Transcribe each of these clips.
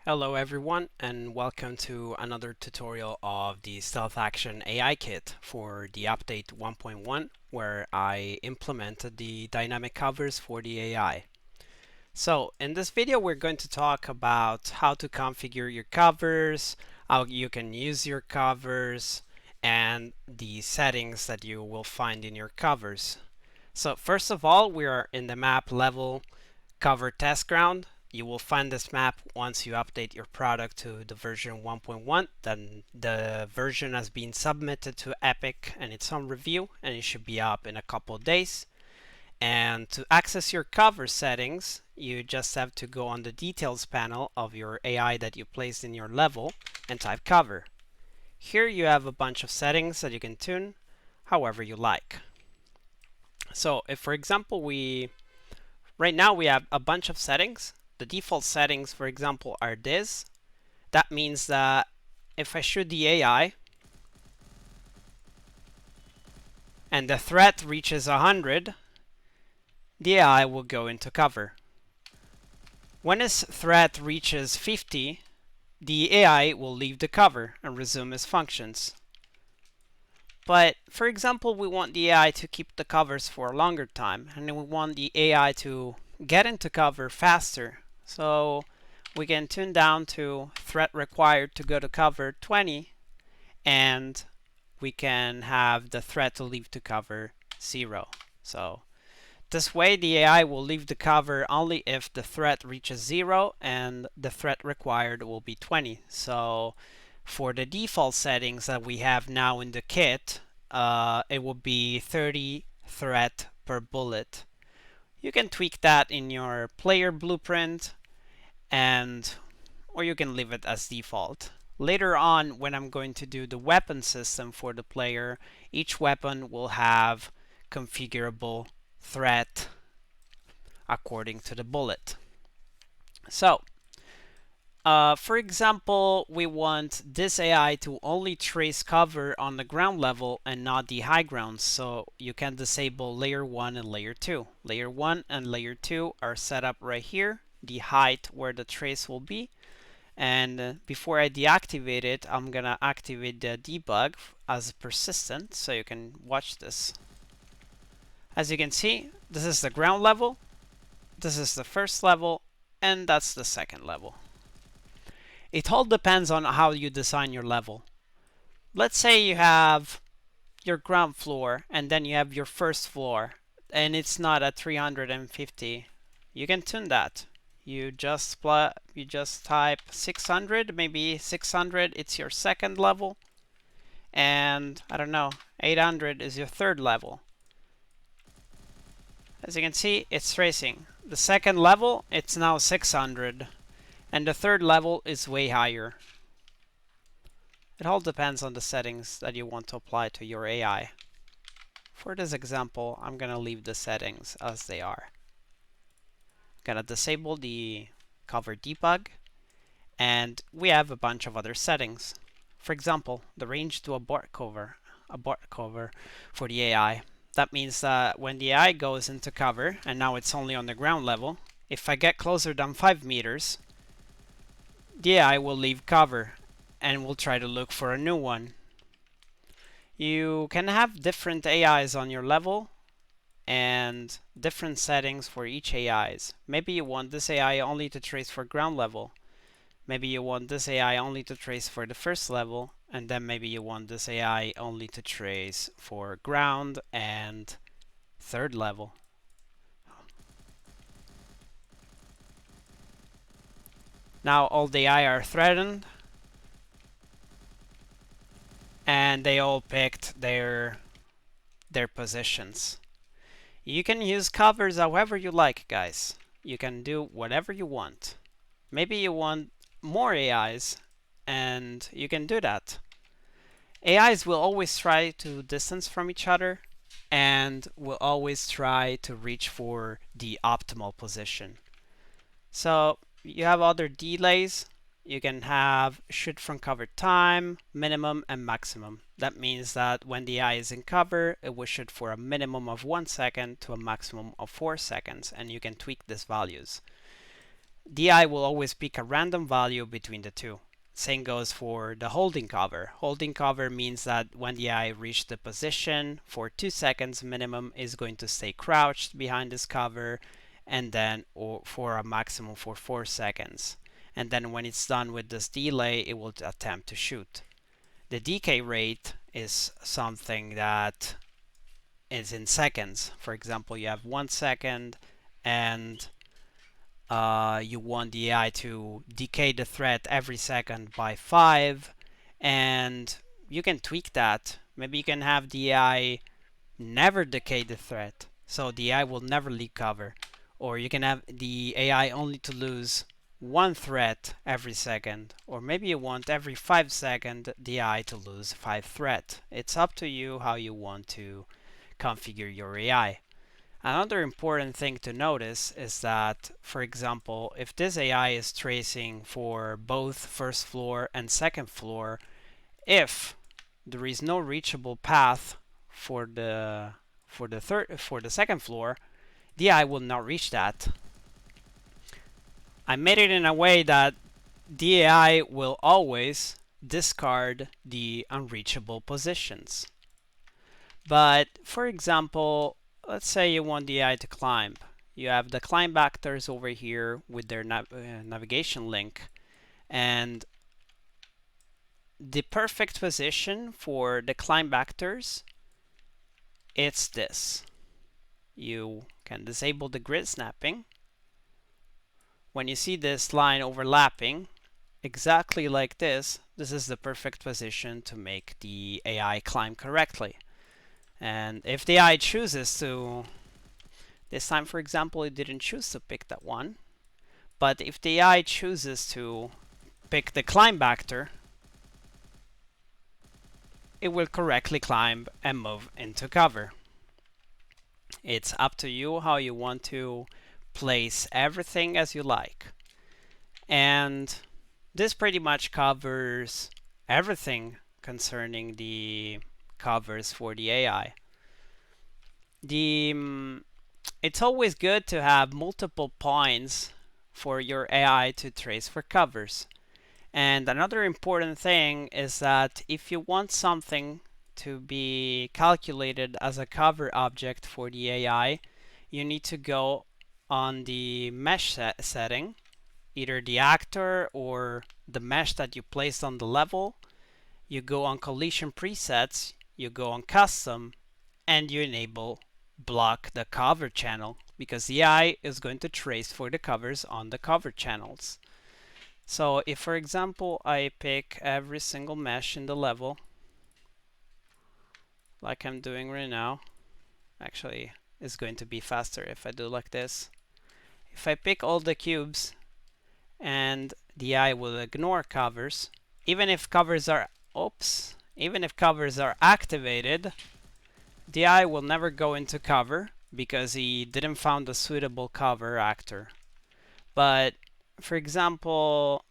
Hello everyone and welcome to another tutorial of the Stealth Action AI Kit for the update 1.1 where I implemented the dynamic covers for the AI. So in this video we're going to talk about how to configure your covers, how you can use your covers, and the settings that you will find in your covers. So first of all, we are in the map level cover test ground. You will find this map once you update your product to the version 1.1. Then the version has been submitted to Epic and it's on review and it should be up in a couple of days. And to access your cover settings, you just have to go on the details panel of your AI that you placed in your level and type cover. Here you have a bunch of settings that you can tune however you like. So if, for example, right now we have a bunch of settings. The default settings, for example, are this. That means that if I shoot the AI and the threat reaches 100, the AI will go into cover. When its threat reaches 50, the AI will leave the cover and resume its functions. But for example, we want the AI to keep the covers for a longer time, and we want the AI to get into cover faster. So we can tune down to threat required to go to cover 20, and we can have the threat to leave to cover 0. So this way the AI will leave the cover only if the threat reaches 0 and the threat required will be 20. So for the default settings that we have now in the kit, it will be 30 threat per bullet. You can tweak that in your player blueprint, or you can leave it as default. Later on, when I'm going to do the weapon system for the player, each weapon will have configurable threat according to the bullet. So for example, we want this AI to only trace cover on the ground level and not the high ground, so you can disable layer 1 and layer 2. Layer 1 and layer 2 are set up right here, the height where the trace will be. And before I deactivate it, I'm gonna activate the debug as persistent, so you can watch this. As you can see, this is the ground level, this is the first level, and that's the second level. It all depends on how you design your level. Let's say you have your ground floor and then you have your first floor and it's not at 350. You can tune that. You just type 600, maybe 600, it's your second level. And I don't know, 800 is your third level. As you can see, it's tracing. The second level, it's now 600. And the third level is way higher. It all depends on the settings that you want to apply to your AI. For this example, I'm going to leave the settings as they are. I'm going to disable the cover debug, and we have a bunch of other settings. For example, the range to abort cover for the AI. That means that when the AI goes into cover, and now it's only on the ground level, if I get closer than 5 meters, the AI will leave cover and will try to look for a new one. You can have different AIs on your level and different settings for each AIs. Maybe you want this AI only to trace for ground level. Maybe you want this AI only to trace for the first level, and then maybe you want this AI only to trace for ground and third level. Now all the AI are threatened, and they all picked their positions. You can use covers however you like, guys. You can do whatever you want. Maybe you want more AIs, and you can do that. AIs will always try to distance from each other, and will always try to reach for the optimal position. So you have other delays. You can have shoot from cover time, minimum, and maximum. That means that when the AI is in cover, it will shoot for a minimum of 1 second to a maximum of 4 seconds, and you can tweak these values. DI will always pick a random value between the two. Same goes for the holding cover. Holding cover means that when the eye reaches the position for 2 seconds minimum is going to stay crouched behind this cover, and then for a maximum for 4 seconds. And then when it's done with this delay, it will attempt to shoot. The decay rate is something that is in seconds. For example, you have 1 second and you want the AI to decay the threat every second by 5, and you can tweak that. Maybe you can have the AI never decay the threat, so the AI will never leak cover. Or you can have the AI only to lose 1 threat every second. Or maybe you want every 5 seconds the AI to lose 5 threat. It's up to you how you want to configure your AI. Another important thing to notice is that, for example, if this AI is tracing for both first floor and second floor, if there is no reachable path for the second floor, the AI will not reach that. I made it in a way that the AI will always discard the unreachable positions. But for example, let's say you want the AI to climb. You have the climb actors over here with their navigation link, and the perfect position for the climb actors, it's this. You can disable the grid snapping. When you see this line overlapping, exactly like this is the perfect position to make the AI climb correctly. And if the AI chooses to, this time for example it didn't choose to pick that one, but if the AI chooses to pick the climb actor, it will correctly climb and move into cover. It's up to you how you want to place everything as you like. And this pretty much covers everything concerning the covers for the AI. It's always good to have multiple points for your AI to trace for covers. And another important thing is that if you want something to be calculated as a cover object for the AI, you need to go on the mesh setting, either the actor or the mesh that you placed on the level. You go on collision presets, you go on custom, and you enable block the cover channel, because the AI is going to trace for the covers on the cover channels. So if, for example, I pick every single mesh in the level, like I'm doing right now, actually it's going to be faster if I do like this. If I pick all the cubes and the AI will ignore covers, even if covers are, even if covers are activated, the AI will never go into cover because he didn't find a suitable cover actor. But for example,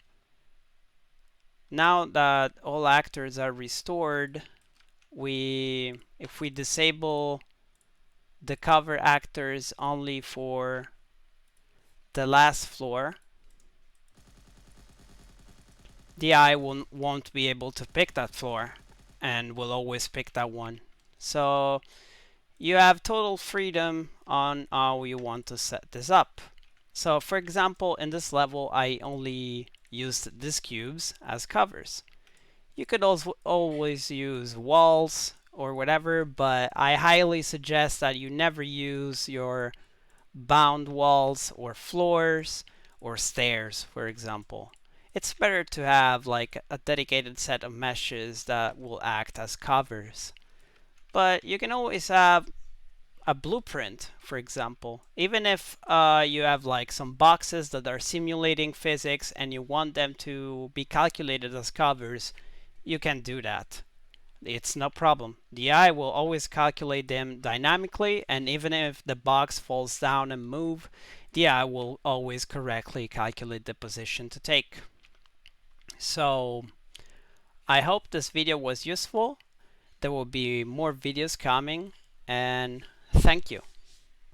now that all actors are restored, if we disable the cover actors only for the last floor, the AI won't be able to pick that floor and will always pick that one. So you have total freedom on how you want to set this up. So for example, in this level, I only used these cubes as covers. You could also always use walls or whatever, but I highly suggest that you never use your bound walls or floors or stairs, for example. It's better to have like a dedicated set of meshes that will act as covers. But you can always have a blueprint, for example. Even if you have like some boxes that are simulating physics and you want them to be calculated as covers, you can do that. It's no problem. The AI will always calculate them dynamically, and even if the box falls down and move, the AI will always correctly calculate the position to take. So I hope this video was useful. There will be more videos coming, and thank you.